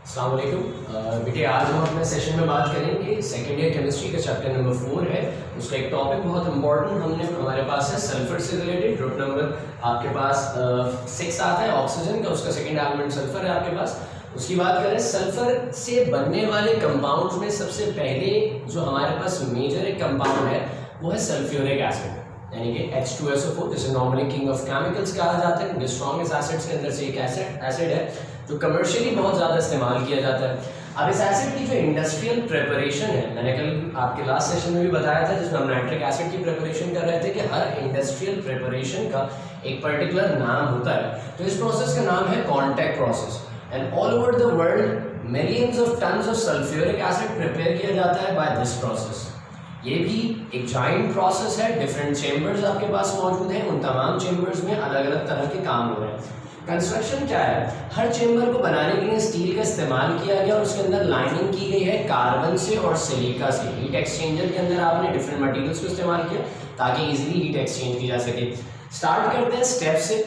अस्सलाम वालेकुम बेटे, आज हम अपने सेशन में बात करेंगे सेकेंड ईयर केमिस्ट्री का चैप्टर नंबर 4 है। उसका एक टॉपिक बहुत इंपॉर्टेंट हमारे पास है सल्फर से रिलेटेड। ग्रुप नंबर आपके पास 6 आता है ऑक्सीजन का, उसका सेकेंड एलिमेंट सल्फर है आपके पास। उसकी बात करें सल्फर से बनने वाले कंपाउंड्स में सबसे पहले जो हमारे पास मेजर एक कंपाउंड है वो है सल्फ्यूरिक एसिड, यानी कि H2SO4, जिसे नॉर्मली किंग ऑफ केमिकल्स कहा जाता है, क्योंकि स्ट्रॉन्गेस्ट एसिड्स के अंदर से एक एसिड है जो कमर्शियली बहुत ज़्यादा इस्तेमाल किया जाता है। अब इस एसिड की जो इंडस्ट्रियल प्रिपरेशन है, मैंने कल आपके लास्ट सेशन में भी बताया था जिसमें हम नाइट्रिक एसिड की प्रिपरेशन कर रहे थे कि हर इंडस्ट्रियल प्रिपरेशन का एक पर्टिकुलर नाम होता है। तो इस प्रोसेस का नाम है contact process, and all over the world millions of tons of sulphuric acid prepare किया जाता है बाय दिस प्रोसेस। ये भी एक जॉइंट प्रोसेस है, डिफरेंट चेंबर्स आपके पास मौजूद हैं, उन तमाम चेंबर्स में अलग अलग तरह के काम हो रहे हैं। कंस्ट्रक्शन क्या है, हर चेंबर को बनाने के लिए स्टील का इस्तेमाल किया गया और उसके अंदर लाइनिंग की गई है कार्बन से और सिलिका से। हीट एक्सचेंजर के अंदर आपने डिफरेंट मटेरियल्स को इस्तेमाल किया ताकि इजीली हीट एक्सचेंज की जा सके। स्टार्ट करते हैं स्टेप से।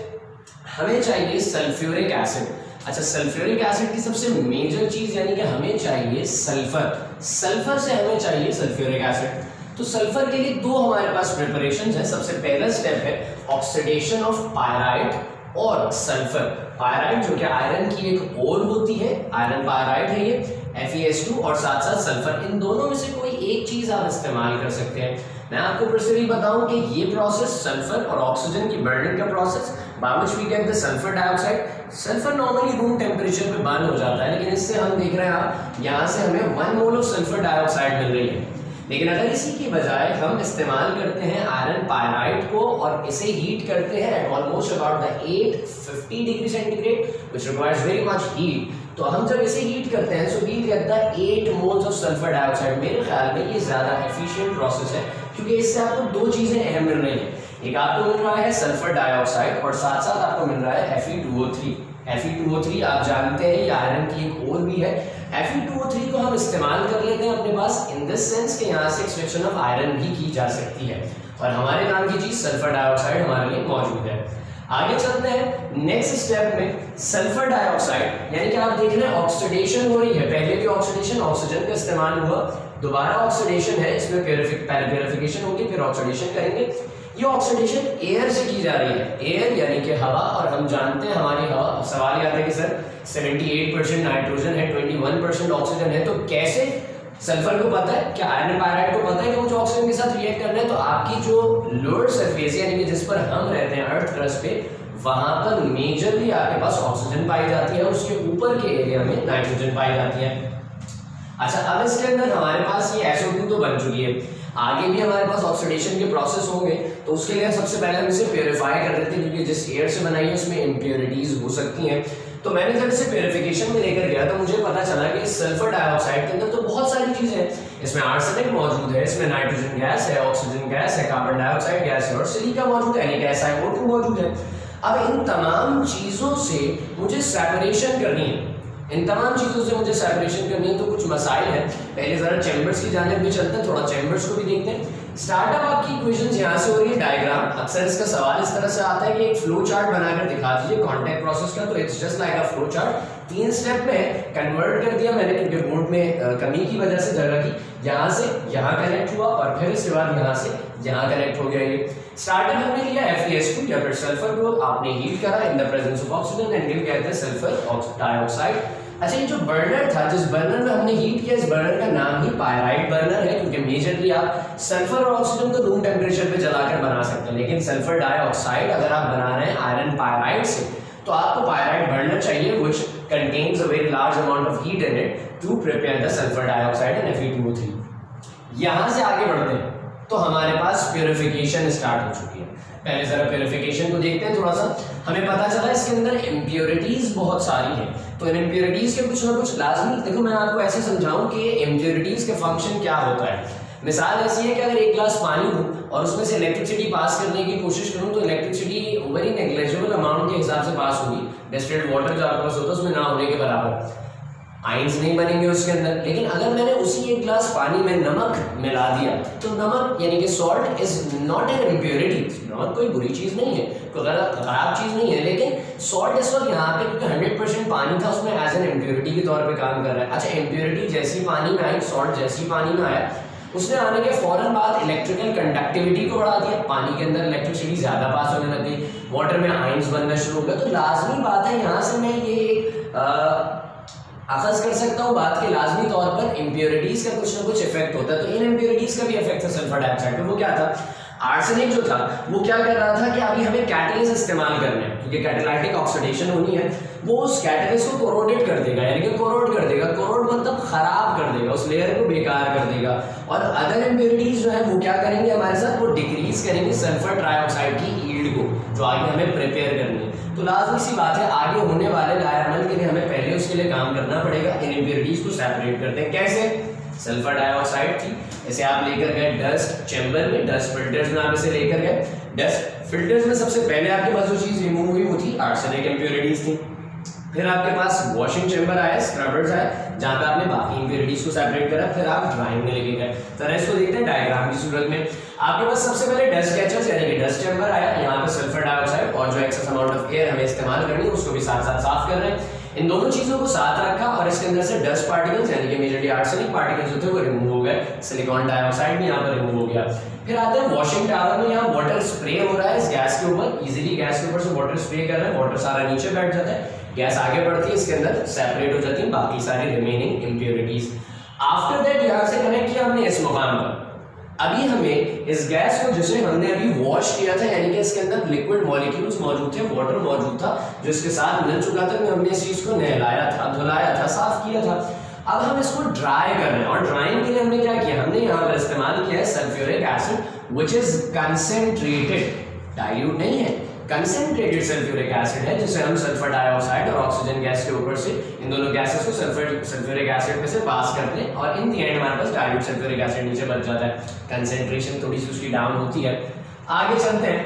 हमें चाहिए सल्फ्यूरिक एसिड। अच्छा, सल्फ्यूरिक एसिड की सबसे मेजर चीज यानी कि हमें चाहिए सल्फर। सल्फर से हमें चाहिए सल्फ्यूरिक एसिड। तो सल्फर के लिए दो हमारे पास प्रिपरेशंस है। सबसे पहला स्टेप है ऑक्सीडेशन ऑफ पायराइट और सल्फर। पायराइट जो कि आयरन की एक ओर होती है, आयरन पायराइट है ये, FeS2, और साथ साथ सल्फर। इन दोनों में से कोई एक चीज आप इस्तेमाल कर सकते हैं। मैं आपको प्रोसीजर बताऊं कि ये प्रोसेस सल्फर और ऑक्सीजन की बर्निंग का process, by which we get the sulphur dioxide. Sulphur normally room temperature पे बर्न हो जाता है, लेकिन इससे हम देख रहे हैं आप यहाँ से हमें 1 मोल ऑफ सल्फर डाइऑक्साइड मिल रही है। लेकिन अगर इसी की बजाय हम इस्तेमाल करते हैं आयरन पायराइट को और इसे हीट करते हैं at almost about the 850 degree centigrade which requires very much heat, तो हम जब इसे हीट करते हैं so we get the 8 moles of sulphur dioxide. मेरे ख्याल में ये ज्यादा एफिशिएंट प्रोसेस है, क्योंकि इससे आपको दो चीजें अहम मिल रही हैं। एक आपको मिल रहा है सल्फर डाइऑक्साइड और साथ साथ आपको मिल रहा है Fe2O3। Fe2O3 आप जानते हैं ये आयरन की एक ओर भी है। Fe2O3 को हम इस्तेमाल कर लेते हैं अपने पास इन दिस सेंस कि यहाँ से एक्सट्रैक्शन ऑफ आयरन भी की जा सकती है और हमारे काम की चीज सल्फर डाइऑक्साइड हमारे लिए मौजूद है। आगे चलते हैं नेक्स्ट स्टेप में। सल्फर डाइऑक्साइड यानी कि आप देख रहे हैं ऑक्सीडेशन हो रही है। पहले भी ऑक्सीडेशन ऑक्सीजन का इस्तेमाल हुआ, दोबारा ऑक्सीडेशन है, इसमें पहले प्यूरिफिकेशन होगी फिर ऑक्सीडेशन करेंगे। ये ऑक्सीडेशन एयर से की जा रही है, एयर यानी कि हवा, और हम जानते हैं हमारी हवा, सवाल ये आता है कि सर 78% नाइट्रोजन है, 21% ऑक्सीजन है, तो कैसे सल्फर को पता है, क्या आयरन पायराइड को पता है कि मुझे ऑक्सीजन के साथ रिएक्ट करना है? तो आपकी जो लोअर सरफेस यानी कि जिस पर हम रहते हैं अर्थ क्रस्ट पे, वहां पर मेजरली आपके पास ऑक्सीजन पाई जाती है, उसके ऊपर के एरिया में नाइट्रोजन पाई जाती है। अच्छा, अब इसके अंदर हमारे पास ये SO2 तो बन चुकी है, आगे भी हमारे पास ऑक्सीडेशन के प्रोसेस होंगे, तो उसके लिए सबसे पहले हम इसे प्योरीफाई कर देते हैं, क्योंकि जिस एयर से बनाई है उसमें इम्प्योरिटीज हो सकती हैं। तो मैंने जब इसे प्योरीफिकेशन में लेकर गया तो मुझे पता चला कि सल्फर डाइऑक्साइड के अंदर तो बहुत सारी चीजें हैं। इसमें आर्सेनिक मौजूद है, इसमें नाइट्रोजन गैस है, ऑक्सीजन गैस है, कार्बन डाइऑक्साइड गैस है और सिलिका मौजूद है, यानी कि SiO2 मौजूद है। अब इन तमाम चीजों से मुझे सेपरेशन करनी है, इन तमाम चीजों से मुझे सेपरेशन करनी है, तो कुछ मसाइल हैं। पहले जरा चैम्बर्स की जानिब में चलते हैं, थोड़ा चैम्बर्स को भी देखते हैं। स्टार्टअप आपकी इक्वेशंस यहाँ से हो रही है, डायग्राम। अक्सर इसका सवाल इस तरह से आता है कि एक फ्लो चार्ट बनाकर दिखा दीजिए कॉन्टैक्ट प्रोसेस का, तो it's just like a flow chart. 3 step में कन्वर्ट कर दिया मैंने, क्योंकि बोर्ड में कमी की वजह से जगह की, यहाँ से यहाँ कनेक्ट हुआ और फिर इसके बाद यहाँ से यहाँ कनेक्ट हो गया। ये स्टार्टअप हमने लिया FeS2 या फिर सल्फर को आपने हीट करा इन the presence of oxygen and give कहते हैं सल्फर डाइऑक्साइड। अच्छा, ये जो बर्नर था, जिस बर्नर में हमने हीट किया, इस बर्नर का नाम ही पायराइट बर्नर है, क्योंकि मेजरली आप सल्फर और ऑक्सीजन को रूम टेम्परेचर पे जलाकर बना सकते हैं, लेकिन सल्फर डाइऑक्साइड अगर आप बना रहे हैं आयरन पायराइट से, तो आपको पायराइट बर्नर चाहिए which contains a very large amount of heat in it to prepare the sulphur dioxide and Fe2O3। यहाँ से आगे बढ़ते हैं तो हमारे पास प्यूरिफिकेशन स्टार्ट हो चुकी है। पहले जरा प्यूरिफिकेशन को देखते हैं थोड़ा सा। हमें पता चला इसके अंदर इम्प्योरिटीज बहुत सारी हैं, तो इन इम्प्योरिटीज के कुछ ना कुछ लाजमी, देखो मैं आपको ऐसे समझाऊं कि इम्प्योरिटीज का फंक्शन क्या होता है। मिसाल ऐसी है कि अगर एक गिलास पानी लूं और उसमें से इलेक्ट्रिसिटी पास करने की कोशिश करूं, तो इलेक्ट्रिसिटी वेरी नेग्लिजिबल अमाउंट के हिसाब से पास होगी, डिस्टिल्ड वाटर जो आपके पास होता है उसमें ना होने के बराबर। आयंस नहीं बनेंगे उसके अंदर। लेकिन अगर मैंने उसी एक ग्लास पानी में नमक मिला दिया तो नमक यानी कि salt is not an impurity, नमक कोई बुरी चीज़ नहीं है, कोई खराब चीज़ नहीं है, लेकिन सॉल्ट इस वक्त यहाँ पे क्योंकि 100% पानी था उसमें एज एन इम्प्योरिटी के तौर पे काम कर रहा है। अच्छा, इम्प्योरिटी जैसी पानी में आई, सॉल्ट जैसी पानी में आया, उसने आने के फौरन बाद इलेक्ट्रिकल कंडक्टिविटी को बढ़ा दिया, पानी के अंदर इलेक्ट्रिसिटी ज़्यादा पास होने लग गई, वाटर में आयंस बनना शुरू हो गया। तो लाजमी बात है यहाँ से मैं ये अखज़ कर सकता हूँ बात के लाजमी तौर पर इम्प्योरिटीज का कुछ ना कुछ इफेक्ट होता है। तो इन इम्प्योरिटीज का भी इफेक्ट था सल्फर डाइऑक्साइड पे। वो क्या था, आर्सेनिक जो था वो क्या कर रहा था कि अभी हमें कैटलिस्ट इस्तेमाल करना है, क्योंकि कैटालाइटिक ऑक्सीडेशन होनी है, वो उस कैटलिस्ट को कोरोडेट कर देगा, यानी कि कोरोड कर देगा, कोरोड मतलब खराब कर देगा, उस लेयर को बेकार कर देगा। और अदर इम्प्योरिटीज जो है वो क्या करेंगे हमारे साथ, वो डिक्रीज करेंगे सल्फर ट्राइऑक्साइड की यील्ड को, जो आगे हमें प्रिपेयर करनी है। तो लाजमी सी बात है आगे होने वाले लायामल के लिए हमें पहले उसके लिए काम करना पड़ेगा, इन इम्प्योरिटीज को सेपरेट करते हैं। कैसे, सल्फर डाइऑक्साइड थी, इसे आप लेकर गए डस्ट चैम्बर में, डस्ट फिल्टर्स में आप इसे लेकर गए, डस्ट फिल्टर्स में सबसे पहले आपके पास जो चीज रिमूव हुई वो थी आर्सेनिक इम्प्योरिटीज थी। फिर आपके पास वॉशिंग चैम्बर आया, स्क्रबर्स आए, जहां पे आपने बाकी इम्प्योरिटीज को सेपरेट करा, फिर आप ड्राइंग में लेके गए। तो इसको देखते हैं डायग्राम की सूरत में। आपके पास सबसे पहले डस्ट कैचर्स यानी कि डस्ट चैम्बर आया, यहाँ पे सल्फर डाइऑक्साइड और जो एक्सेस अमाउंट ऑफ एयर हमें इस्तेमाल करनी है उसको भी साथ साथ साफ कर रहे हैं। इन दोनों चीजों को साथ रखा और इसके अंदर से डस्ट पार्टिकल्स यानी कि मेजरली आर्सेनिक पार्टिकल्स जो थे वो रिमूव हो गए, सिलिकॉन डाइऑक्साइड भी यहाँ पर रिमूव हो गया। फिर आते हैं वॉशिंग टावर में, यहाँ वाटर स्प्रे हो रहा है इस गैस के ऊपर, इजीली गैस के ऊपर से वाटर स्प्रे कर रहे हैं, वाटर सारा नीचे बैठ जाता है, गैस आगे बढ़ती है, इसके अंदर सेपरेट हो जाती है बाकी सारी रिमेनिंग इम्प्योरिटीज। आफ्टर दैट यहाँ से कनेक्ट किया हमने इस मुकाम पर। अभी हमें इस गैस को जिसे हमने अभी वॉश किया था, यानी कि इसके अंदर लिक्विड मॉलिक्यूल्स मौजूद थे, वाटर मौजूद था जो इसके साथ मिल चुका था, हमने इस चीज को नहलाया था, धुलाया था, साफ किया था। अब हम इसको ड्राई कर रहे हैं और ड्राइंग के लिए हमने क्या किया, हमने यहाँ पर इस्तेमाल किया है sulphuric acid which is concentrated, dilute नहीं है, कंसेंट्रेटेड सल्फ्यूरिक एसिड है, जिसे हम सल्फर डाइऑक्साइड और ऑक्सीजन गैस के ऊपर से इन दोनों गैसेस को सल्फ्यूरिक एसिड में से पास करते हैं और इन द एंड हमारे पास डाइल्यूट सल्फ्यूरिक एसिड नीचे बच जाता है। कंसेंट्रेशन थोड़ी सी उसकी डाउन होती है। आगे चलते हैं,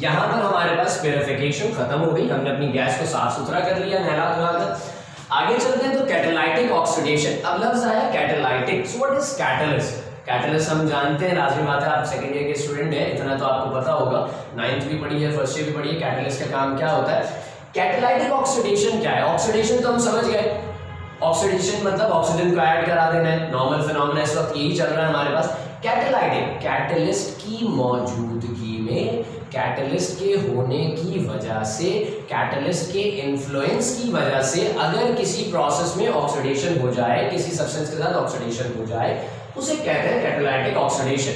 यहाँ पर हमारे पास प्यूरिफिकेशन खत्म हो गई, हमने अपनी गैस को साफ सुथरा कर लिया नहला धुलाकर। आगे चलते हैं तो कैटालाइटिक ऑक्सीडेशन। अब लफ्ज आया catalytic, so what is catalyst? Catalyst हम जानते हैं, लाजमी बात है, आप सेकंड ईयर के स्टूडेंट हैं, इतना तो आपको पता होगा, 9th भी पढ़ी है, फर्स्ट ईयर भी पढ़ी है, कैटलिस्ट का काम क्या होता है। कैटालाइटिक ऑक्सीडेशन क्या है? ऑक्सीडेशन तो हम समझ गए, ऑक्सीडेशन मतलब ऑक्सीजन को ऐड करा देना है, नॉर्मल फिनोमेना इस वक्त यही चल रहा है हमारे पास। कैटालाइटिक, कैटलिस्ट की मौजूदगी में, कैटलिस्ट के होने की वजह से, कैटलिस्ट के इन्फ्लुएंस की वजह से अगर किसी प्रोसेस में ऑक्सीडेशन हो जाए, किसी सब्सटेंस के साथ ऑक्सीडेशन हो जाए, उसे कहते हैं catalytic oxidation.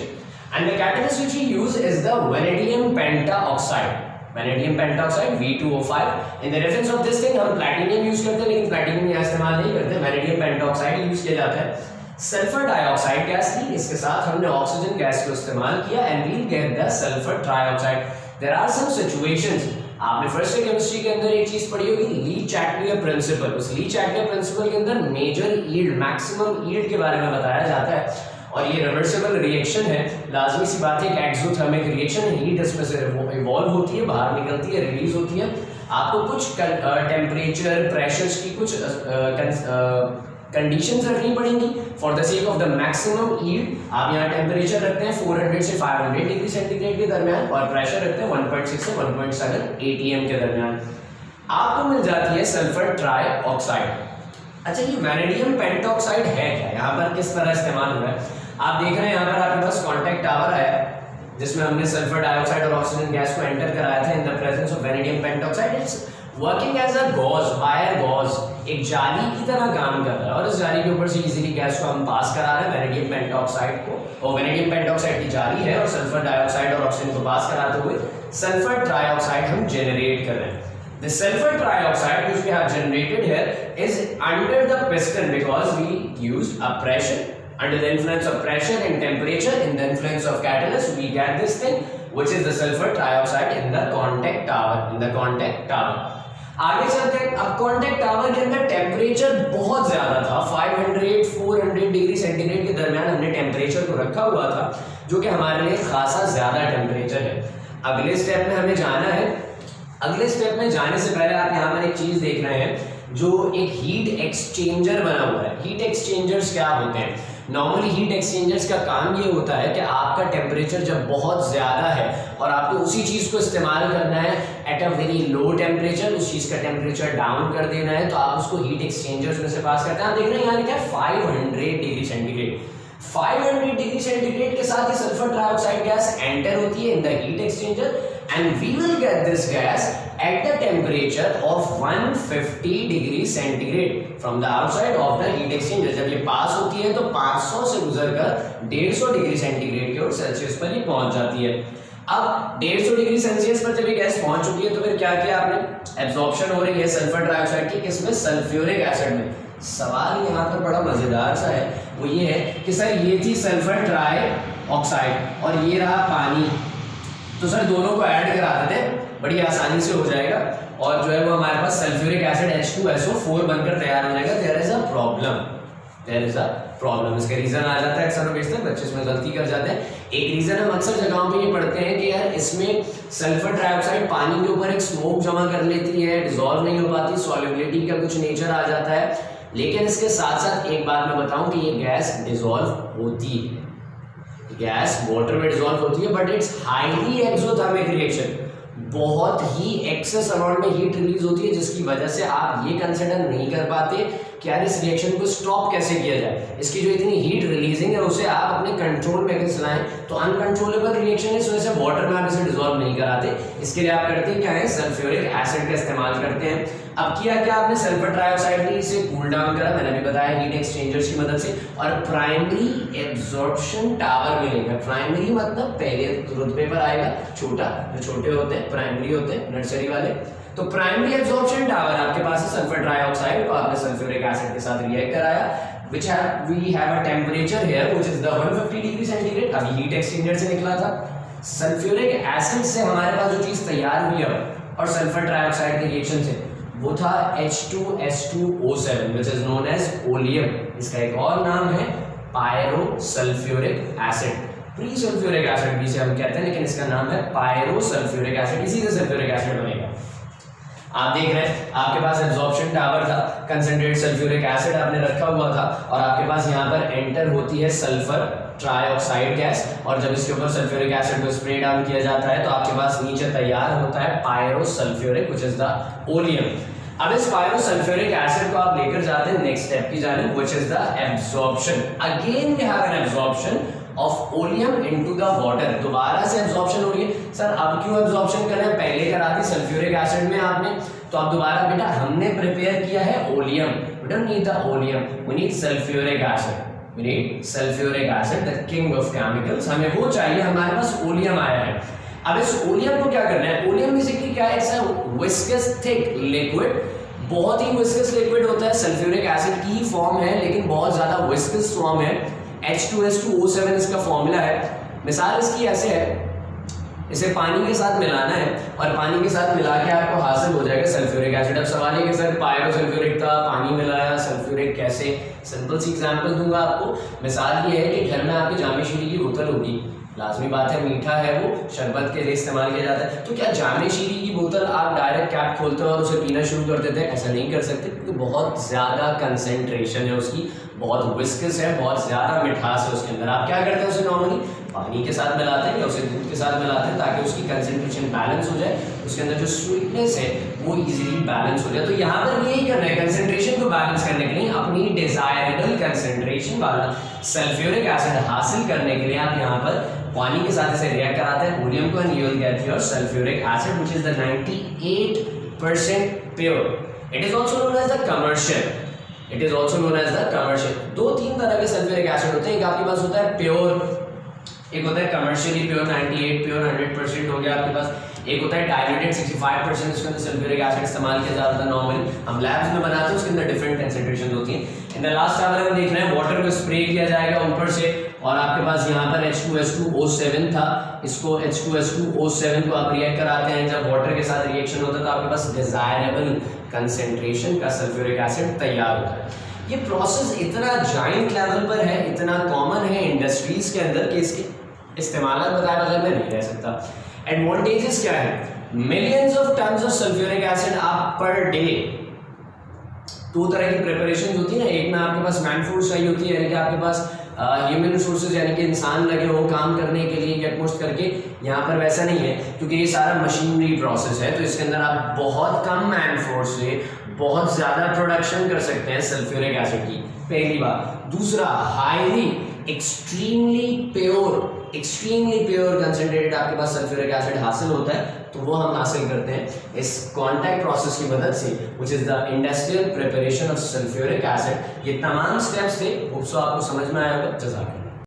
And the catalyst which we use is the vanadium pentoxide, vanadium pentoxide V2O5। In the reference of this thing हम प्लैटिनम यूज करते हैं, लेकिन प्लैटिनम यहां इस्तेमाल नहीं करते, वैनेडियम पेंटाऑक्साइड यूज किया जाता है। सल्फर डाइऑक्साइड गैस थी, इसके साथ हमने ऑक्सीजन गैस को इस्तेमाल किया and we get the sulphur trioxide. There are some situations, आपने फर्स्ट ईयर केमिस्ट्री के अंदर एक चीज पढ़ी होगी, ली-चैटलियर प्रिंसिपल। उस ली-चैटलियर प्रिंसिपल के अंदर मेजर यील्ड, मैक्सिमम यील्ड के बारे में बताया जाता है और ये रिवर्सिबल रिएक्शन है। लाजमी सी बात है कि एक्सोथर्मिक रिएक्शन है, हीट इसमें से इवॉल्व होती है, बाहर निकलती है, रिलीज होती है। आपको कुछ टेम्परेचर, प्रेशर्स की कुछ कंडीशंस रखनी पड़ेंगी for the sake of the maximum yield. आप यहाँ टेम्परेचर रखते हैं 400 से 500 डिग्री सेंटीग्रेड के दरमियान और प्रेशर रखते हैं 1.6 से 1.7 atm के दरमियान। आपको मिल जाती है सल्फर ट्राइऑक्साइड। अच्छा, ये वैनेडियम पेंटाऑक्साइड है क्या, यहाँ पर किस तरह इस्तेमाल हो रहा है? आप देख रहे हैं यहाँ पर आपके पास कॉन्टैक्ट टावर है जिसमें हमने सल्फर डाइऑक्साइड और ऑक्सीजन गैस को एंटर कराया था in the presence of vanadium pentoxide. It's working as a gauze, wire gauze, एक जाली की तरह काम कर रहा है और इस जाली के ऊपर से इजीली गैस को हम पास करा रहे हैं वैनेडियम पेंटाऑक्साइड को, और वैनेडियम पेंटाऑक्साइड की जाली है और सल्फर डाइऑक्साइड और ऑक्सीजन को पास कराते हुए सल्फर ट्राइऑक्साइड हम जनरेट कर रहे हैं। The sulfur trioxide which we have generated here is under the piston because we used a pressure. Under the influence of pressure and temperature, in the influence of catalyst, we get this thing which is the sulfur trioxide in the contact tower. In the contact tower. आगे चलते हैं। अब contact tower के अंदर temperature बहुत ज्यादा था, 500-400 degree centigrade के दरमियान हमने टेम्परेचर को रखा हुआ था, जो कि हमारे लिए खासा ज्यादा टेम्परेचर है। अगले स्टेप में हमें जाना है। अगले स्टेप में जाने से पहले आप यहाँ पर एक चीज देख रहे हैं, जो एक हीट एक्सचेंजर बना हुआ है। हीट एक्सचेंजर्स क्या होते हैं? नॉर्मली हीट एक्सचेंजर्स का काम ये होता है कि आपका टेम्परेचर जब बहुत ज़्यादा है और आपको उसी चीज़ को इस्तेमाल करना है at a very low temperature, उस चीज़ का टेम्परेचर डाउन कर देना है, तो आप उसको हीट एक्सचेंजर्स में से पास करते हैं। आप देख रहे हैं यहाँ लिखा है 500 डिग्री सेंटीग्रेड। 500 डिग्री सेंटीग्रेड के साथ ही सल्फर ट्राइऑक्साइड गैस एंटर होती है in the heat exchanger and we will get this gas at the temperature of 150 degree centigrade from the outside of the heat exchanger। जब ये पास होती है तो 500 से गुजरकर 150 डिग्री सेंटीग्रेड की ओर सेल्सियस पर ये पहुंच जाती है। अब 150 डिग्री सेल्सियस पर जब ये गैस पहुंच चुकी है तो फिर क्या किया आपने? एब्जॉर्प्शन हो रही है सल्फर ट्राइऑक्साइड की, किसमें? सल्फ्यूरिक एसिड में। सवाल यहाँ पर बड़ा मजेदार सा है, वो ये है कि सर ये थी सल्फर ट्राइऑक्साइड और ये रहा पानी, तो सर दोनों को ऐड करा देते बड़ी आसानी से हो जाएगा और जो है वो हमारे पास सल्फ्यूरिक एसिड H2SO4 बनकर तैयार हो जाएगा। There is a problem. इसका रीजन आ जाता है, अक्सर बेशतर बच्चे इसमें गलती कर जाते हैं। एक रीजन हम अक्सर जगहों पे ये पढ़ते हैं कि यार इसमें सल्फर ट्राइऑक्साइड पानी के ऊपर एक स्मोक जमा कर लेती है, डिसॉल्व नहीं हो पाती, सॉल्युबिलिटी का कुछ नेचर आ जाता है। लेकिन इसके साथ साथ एक बात मैं बताऊं कि ये गैस डिसॉल्व होती है, गैस वाटर में डिसॉल्व होती है, but it's highly exothermic reaction, बहुत ही एक्सेस अमाउंट में हीट रिलीज होती है, जिसकी वजह से आप ये कंसिडर नहीं कर पाते कि यार इस रिएक्शन को स्टॉप कैसे किया जाए। इसकी जो इतनी हीट रिलीजिंग है उसे आप अपने कंट्रोल में कैसे लाएं, तो अनकंट्रोलेबल रिएक्शन है, इस वजह से वाटर में आप इसे डिसॉल्व नहीं कराते। इसके लिए आप करते हैं क्या है? सल्फ्यूरिक एसिड का इस्तेमाल करते हैं। अब किया क्या आपने? सल्फर ट्राइऑक्साइड ने इसे कूल डाउन करा, मैंने भी बताया हीट एक्सचेंजर्स की मदद से, और प्राइमरी एब्जॉर्प्शन टावर मिलेगा। प्राइमरी मतलब पहले रुतबे पर आएगा, छोटा, जो छोटे होते हैं प्राइमरी होते हैं नर्सरी वाले, तो प्राइमरी एब्जॉर्प्शन टावर आपके पास है सल्फर ट्राइऑक्साइड को आपने सल्फ्यूरिक एसिड के साथ रिएक्ट कराया, which we have a temperature here which is the 150 degree centigrade. अभी हीट एक्सचेंजर से निकला था, सल्फ्यूरिक एसिड से हमारे पास जो चीज तैयार हुई है और सल्फर ट्राइऑक्साइड के रिएक्शन से, वो था H2S2O7 which is known as oleum. इसका एक और नाम है pyrosulphuric acid, pre sulphuric acid भी से हम कहते हैं, लेकिन इसका नाम है पायरोसल्फ्यूरिक एसिड, इसी से सल्फ्यूरिक एसिड बनेगा। आप देख रहे हैं आपके पास एब्जॉर्प्शन टावर था, कंसंट्रेटेड सल्फ्यूरिक एसिड आपने रखा हुआ था और आपके पास यहाँ पर एंटर होती है सल्फर ट्राइऑक्साइड गैस, और जब इसके ऊपर सल्फ्यूरिक एसिड को स्प्रे डाउन किया जाता है तो आपके पास नीचे तैयार होता है pyrosulphuric which is the oleum. अब इस पायरोसल्फ्यूरिक एसिड को आप लेकर जाते हैं नेक्स्ट स्टेप की जानिब which is the absorption. Again we have an absorption of oleum into the water, दोबारा से एब्जॉर्प्शन हो रही है। सर अब क्यों एब्जॉर्प्शन कर रहे हैं? पहले करा दी सल्फ्यूरिक एसिड में आपने, तो अब दोबारा बेटा हमने प्रिपेयर किया है oleum, we don't need the oleum, we need sulphuric acid, we need sulphuric acid, the king of chemicals. हमें वो चाहिए, हमारे पास ओलियम आया है। अब इस ओलियम को क्या करना है? ओलियम बेसिकली क्या है? It's a viscous thick liquid, बहुत ही विस्कस लिक्विड होता है, सल्फ्यूरिक एसिड की फॉर्म है लेकिन बहुत ज्यादा विस्कस फॉर्म है। H2S2O7 इसका फॉर्मूला है। मिसाल इसकी ऐसे है, इसे पानी के साथ मिलाना है और पानी के साथ मिला के आपको हासिल हो जाएगा सल्फ्यूरिक एसिड। अब सवाल है कि सर पायरोसल्फ्यूरिक था, पानी मिलाया, सल्फ्यूरिक कैसे? सिंपल सी एग्जांपल दूंगा आपको। मिसाल ये है कि घर में आपकी जामे शीरी की बोतल होगी, लाजमी बात है मीठा है वो, शरबत के लिए इस्तेमाल किया जाता है, तो क्या जामे शीरी की बोतल आप डायरेक्ट कैप खोलते हो और उसे पीना शुरू कर देते हैं? ऐसा नहीं कर सकते, क्योंकि बहुत ज़्यादा कंसेंट्रेशन है उसकी, बहुत विस्कस है, बहुत ज़्यादा मिठास है उसके अंदर। आप क्या करते हैं? उसे नॉर्मली पानी के साथ मिलाते हैं या उसे दूध के साथ मिलाते हैं ताकि उसकी कंसेंट्रेशन बैलेंस हो जाए, उसके अंदर जो स्वीटनेस है वो इजीली बैलेंस हो जाए। तो यहाँ पर यही कर रहे हैं, कंसेंट्रेशन को बैलेंस करने के लिए, अपनी डिजायरेबल कंसेंट्रेशन वाला सल्फ्यूरिक एसिड हासिल करने के लिए आप यहाँ पर पानी के साथ इसे रिएक्ट कराते हैं ओलियम को, and you will get your sulphuric acid which is the 98% pure. It is also known as the commercial, it is also known as the commercial. दो तीन तरह के सल्फ्यूरिक एसिड होते हैं, एक आपके पास होता है प्योर, एक होता है कमर्शियली प्योर 98 प्योर 100% हो गया आपके पास, एक होता है डाइल्यूटेड 65%, इसके अंदर सल्फ्यूरिक एसिड इस्तेमाल किया जाता है नॉर्मली, हम लैब्स में बनाते हैं, उसके अंदर डिफरेंट कंसेंट्रेशन होती हैं। इन द लास्ट टाइम हम देख रहे हैं वाटर को स्प्रे किया जाएगा ऊपर से, और आपके पास यहाँ पर H2S2O7 था, इसको H2S2O7 को आप रिएक्ट कराते हैं, जब वाटर के साथ रिएक्शन होता है तो आपके पास डिजायरेबल कंसेंट्रेशन का सल्फ्यूरिक एसिड तैयार होता है। ये प्रोसेस इतना जाइंट लेवल पर है, इतना कॉमन है इंडस्ट्रीज के अंदर कि इसके इस्तेमाल बताए बगैर मैं नहीं रह सकता। एडवांटेजेस क्या है? Millions of tons of sulphuric acid आप पर डे दो तरह की प्रिपरेशन होती है ना, एक में आपके पास मैन फोर्स चाहिए होती है, यानी कि आपके पास ह्यूमन रिसोर्सेज यानी कि इंसान लगे हो काम करने के लिए गेट मोस्ट करके। यहाँ पर वैसा नहीं है क्योंकि ये सारा मशीनरी प्रोसेस है, तो इसके अंदर आप बहुत कम मैन फोर्स से बहुत ज़्यादा प्रोडक्शन कर सकते हैं सल्फ्यूरिक एसिड की, पहली बात। दूसरा, हाईली एक्सट्रीमली प्योर कंसंट्रेटेड आपके पास सल्फ्यूरिक एसिड हासिल होता है, तो वो हम हासिल करते हैं इस कॉन्टैक्ट प्रोसेस की मदद से, which is the industrial preparation of sulphuric acid. ये तमाम स्टेप्स थे, होप सो आपको समझ में आया होगा। जज़ाकल्लाह।